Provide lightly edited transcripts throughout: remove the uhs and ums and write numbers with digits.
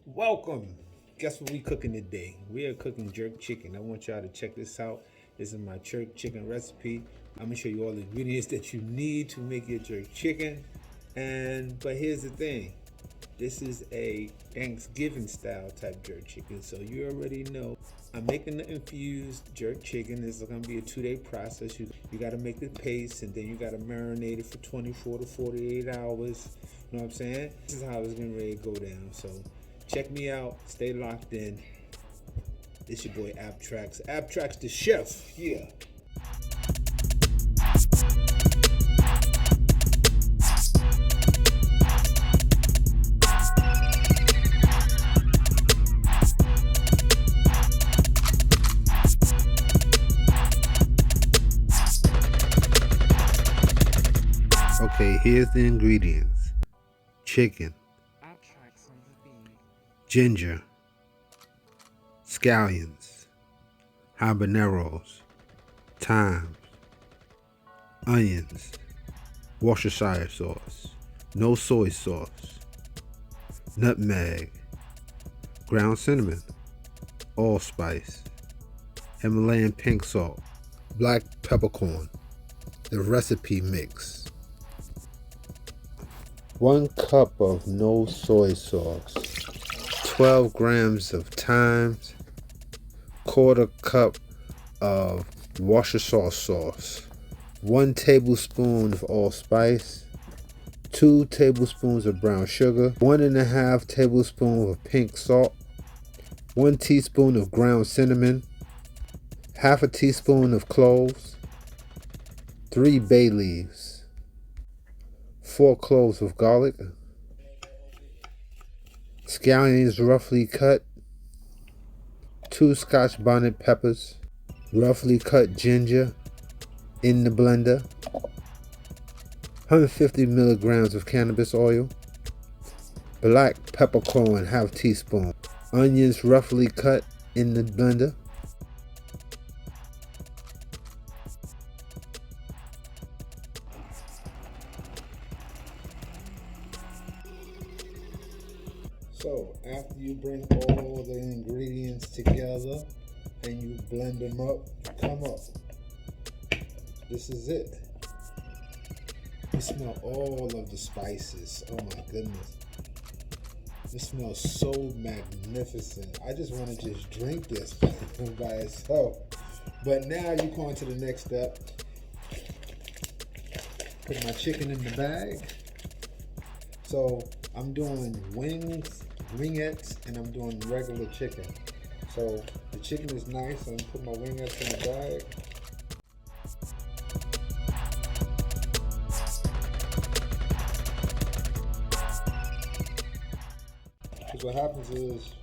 Welcome. Guess what we cooking today? We are cooking jerk chicken. I want y'all to check this out. This is my jerk chicken recipe. I'm gonna show you all the ingredients that you need to make your jerk chicken. But here's the thing. This is a Thanksgiving style type jerk chicken, so you already know. I'm making the infused jerk chicken. This is gonna be a 2-day process. You gotta make the paste and then you gotta marinate it for 24 to 48 hours. You know what I'm saying? This is how it's getting ready to go down. So check me out. Stay locked in. It's your boy Abtrax. Abtrax the chef. Yeah. Okay, here's the ingredients. Chicken, ginger, scallions, habaneros, thyme, onions, Worcestershire sauce, no soy sauce, nutmeg, ground cinnamon, allspice, Himalayan pink salt, black peppercorn, the recipe mix. 1 cup of no soy sauce, 12 grams of thyme, 1/4 cup of Worcestershire sauce, 1 tablespoon of allspice, 2 tablespoons of brown sugar, 1½ tablespoon of pink salt, 1 teaspoon of ground cinnamon, 1/2 teaspoon of cloves, 3 bay leaves, 4 cloves of garlic, scallions roughly cut, 2 Scotch bonnet peppers, roughly cut ginger in the blender, 150 milligrams of cannabis oil, black peppercorn 1/2 teaspoon, onions roughly cut in the blender, So after you bring all the ingredients together and you blend them up, come up. This is it. You smell all of the spices. Oh my goodness. It smells so magnificent. I just want to just drink this by itself. But now you go on to the next step. Put my chicken in the bag. So I'm doing wingettes, and I'm doing regular chicken. So the chicken is nice. I'm putting my wingettes in the bag. Because what happens is,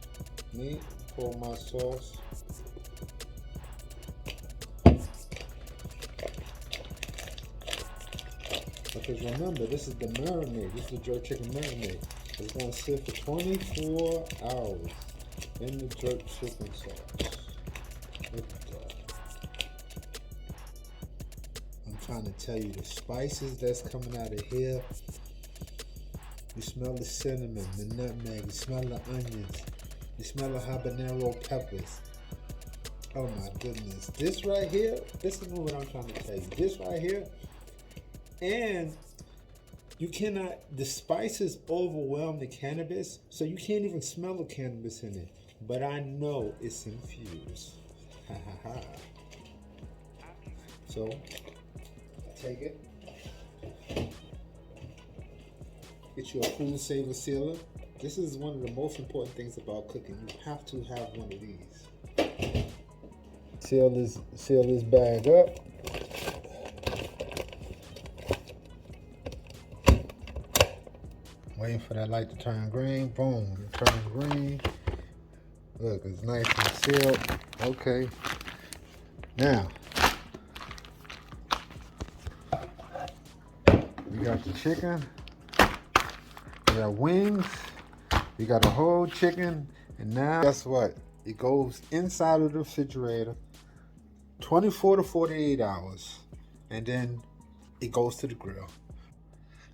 me pour my sauce. Because remember, this is the marinade. This is the jerk chicken marinade. It's going to sit for 24 hours in the jerk chicken sauce. Look at that. I'm trying to tell you the spices that's coming out of here. You smell the cinnamon, the nutmeg, you smell the onions, you smell the habanero peppers. Oh my goodness. This right here, this is what I'm trying to tell you. This right here, and you cannot, the spices overwhelm the cannabis, so you can't even smell the cannabis in it. But I know it's infused. Ha ha ha. So, I take it. Get you a food saver sealer. This is one of the most important things about cooking. You have to have one of these. Seal this bag up. Waiting for that light to turn green. Boom, it turns green. Look, it's nice and sealed. Okay. Now, we got the chicken. We got wings. We got a whole chicken. And now, guess what? It goes inside of the refrigerator 24 to 48 hours. And then it goes to the grill.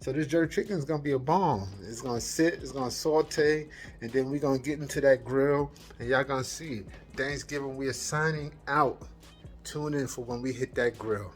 So this jerk chicken is gonna be a bomb. It's gonna sit, it's gonna saute, and then we're gonna get into that grill, and y'all gonna see Thanksgiving. We are signing out. Tune in for when we hit that grill.